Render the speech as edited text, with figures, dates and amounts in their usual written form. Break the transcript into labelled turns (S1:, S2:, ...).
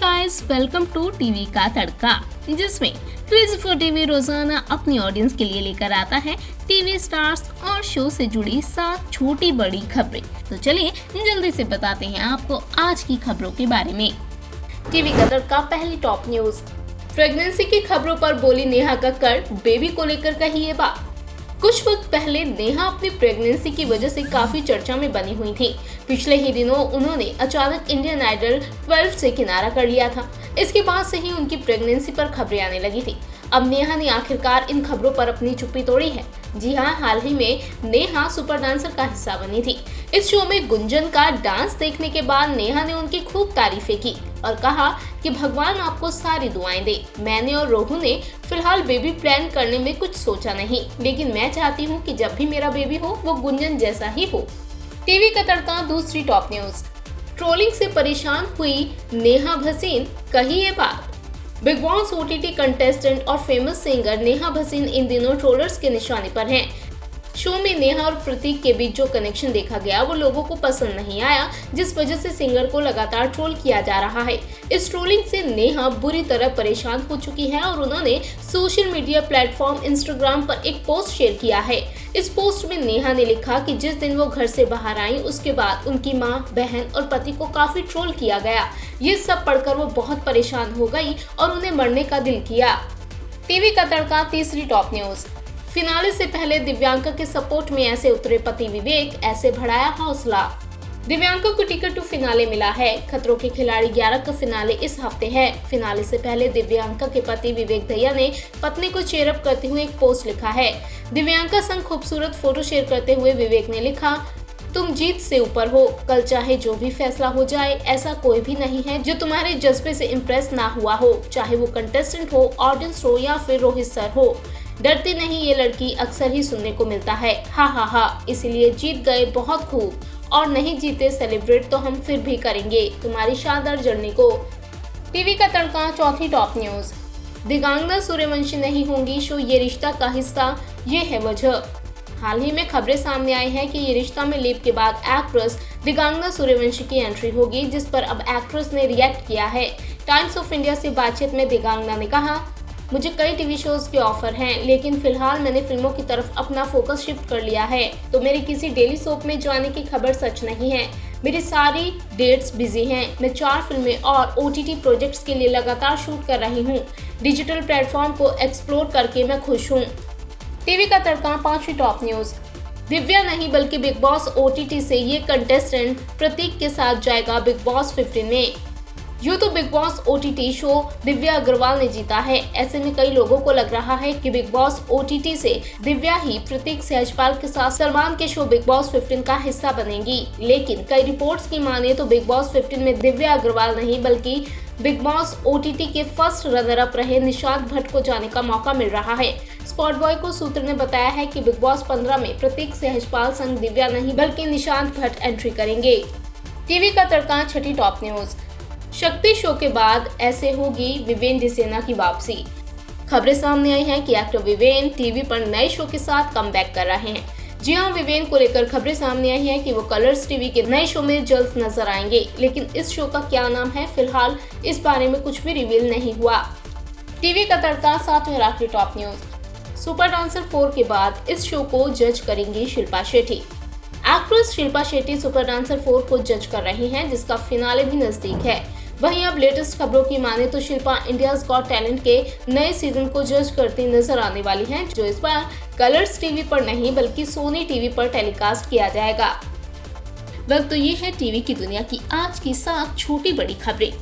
S1: Guys, welcome to TV का तड़का, जिसमें crazy for TV रोजाना अपनी ऑडियंस के लिए लेकर आता है टीवी स्टार्स और शो से जुड़ी 7 छोटी बड़ी खबरें। तो चलिए जल्दी से बताते हैं आपको आज की खबरों के बारे में। टीवी का तड़का पहली टॉप न्यूज। प्रेगनेंसी की खबरों पर बोली नेहा कक्कड़, बेबी को लेकर कही ये बात। कुछ वक्त पहले नेहा अपनी प्रेगनेंसी की वजह से काफी चर्चा में बनी हुई थी। पिछले ही दिनों उन्होंने अचानक इंडियन आइडल 12 से किनारा कर लिया था। इसके बाद से ही उनकी प्रेगनेंसी पर खबरें आने लगी थी। अब नेहा ने आखिरकार इन खबरों पर अपनी चुप्पी तोड़ी है। जी हाँ, हाल ही में नेहा सुपर डांसर का हिस्सा बनी थी। इस शो में गुंजन का डांस देखने के बाद नेहा ने उनकी खूब तारीफें की और कहा कि भगवान आपको सारी दुआएं दे। मैंने और रोहू ने फिलहाल बेबी प्लान करने में कुछ सोचा नहीं, लेकिन मैं चाहती हूँ कि जब भी मेरा बेबी हो वो गुंजन जैसा ही हो। टीवी का तड़का दूसरी टॉप न्यूज। ट्रोलिंग से परेशान हुई नेहा भसीन, कही ये बात। बिग बॉस ओटीटी कंटेस्टेंट और फेमस सिंगर नेहा भसीन इन दिनों ट्रोलर्स के निशाने पर हैं। शो में नेहा और प्रतीक के बीच जो कनेक्शन देखा गया वो लोगों को पसंद नहीं आया, जिस वजह से सिंगर को लगातार ट्रोल किया जा रहा है। इस ट्रोलिंग से नेहा बुरी तरह परेशान हो चुकी है और उन्होंने सोशल मीडिया प्लेटफॉर्म इंस्टाग्राम पर एक पोस्ट शेयर किया है। इस पोस्ट में नेहा ने लिखा कि जिस दिन वो घर से बाहर आई उसके बाद उनकी मां, बहन और पति को काफी ट्रोल किया गया। ये सब पढ़कर वो बहुत परेशान हो गई और उन्हें मरने का दिल किया। टीवी का तड़का तीसरी टॉप न्यूज। फिनाले से पहले दिव्यांका के सपोर्ट में ऐसे उतरे पति विवेक, ऐसे बढ़ाया हौसला। दिव्यांका को टिकट टू फिनाले मिला है। खतरों के खिलाड़ी 11 का फिनाले इस हफ्ते है। फिनाले से पहले दिव्यांका के पति विवेक दहिया ने पत्नी को चेयरअप करते हुए एक पोस्ट लिखा है। दिव्यांका संग खूबसूरत फोटो शेयर करते हुए विवेक ने लिखा, तुम जीत से ऊपर हो, कल चाहे जो भी फैसला हो जाए, ऐसा कोई भी नहीं है जो तुम्हारे जज्बे से इम्प्रेस ना हुआ हो, चाहे वो कंटेस्टेंट हो, ऑडियंस हो या फिर रोहित सर हो। डरती नहीं ये लड़की अक्सर ही सुनने को मिलता है, हा हा हा, इसीलिए जीत गए बहुत खूब, और नहीं जीते सेलिब्रेट तो हम फिर भी करेंगे तुम्हारी शानदार जर्नी को। टीवी का तड़का चौथी टॉप न्यूज। दिगांगना सूर्यवंशी नहीं होंगी शो ये रिश्ता का हिस्सा, ये है वजह। हाल ही में खबरें सामने आई हैं कि ये रिश्ता में लीप के बाद एक्ट्रेस दिगांगना सूर्यवंशी की एंट्री होगी, जिस पर अब एक्ट्रेस ने रिएक्ट किया है। टाइम्स ऑफ इंडिया से बातचीत में दिगांगना ने कहा, मुझे कई टीवी शोज के ऑफर हैं, लेकिन फिलहाल मैंने फिल्मों की तरफ अपना फोकस शिफ्ट कर लिया है, तो मेरी किसी डेली सोप में जाने की खबर सच नहीं है। मेरी सारी डेट्स बिजी हैं। मैं 4 फिल्में और ओटीटी प्रोजेक्ट्स के लिए लगातार शूट कर रही हूँ। डिजिटल प्लेटफॉर्म को एक्सप्लोर करके मैं खुश हूँ। टीवी का तड़का पांचवी टॉप न्यूज। दिव्या नहीं बल्कि बिग बॉस ओटीटी से ये कंटेस्टेंट प्रतीक के साथ जाएगा बिग बॉस 15 में। यूँ तो Bigg Boss OTT show Divya Agarwal ने जीता है। ऐसे में कई लोगों को लग रहा है कि बिग बॉस ओटीटी से दिव्या ही प्रतीक सहजपाल के साथ सलमान के शो बिग बॉस 15 का हिस्सा बनेंगी। लेकिन कई रिपोर्ट्स की माने तो बिग बॉस 15 में दिव्या अग्रवाल नहीं बल्कि बिग बॉस ओटीटी के फर्स्ट रनर अप रहे निशांत भट्ट को जाने का मौका मिल रहा है। स्पॉट बॉय को सूत्र ने बताया है कि बिग बॉस 15 में प्रतीक सहजपाल संग दिव्या नहीं बल्कि निशांत भट्ट एंट्री करेंगे। टीवी का तड़का छठी टॉप न्यूज। शक्ति शो के बाद ऐसे होगी विवेन डिसेना की वापसी। खबरें सामने आई हैं कि एक्टर विवेन टीवी पर नए शो के साथ कमबैक कर रहे हैं। जी हाँ, विवेन को लेकर खबरें सामने आई हैं कि वो कलर्स टीवी के नए शो में जल्द नजर आएंगे, लेकिन इस शो का क्या नाम है फिलहाल इस बारे में कुछ भी रिवील नहीं हुआ। टीवी का तड़का सातवें आखिरी टॉप न्यूज। सुपर डांसर 4 के बाद इस शो को जज करेंगी Shilpa Shetty. Actress Shilpa Shetty super dancer 4 को जज कर रही हैं, जिसका फिनाले भी नजदीक है। वहीं अब लेटेस्ट खबरों की माने तो शिल्पा इंडियाज गॉट टैलेंट के नए सीजन को जज करती नजर आने वाली हैं, जो इस बार कलर्स टीवी पर नहीं बल्कि सोनी टीवी पर टेलीकास्ट किया जाएगा। वक्त तो ये है टीवी की दुनिया की आज की 7 छोटी बड़ी खबरें।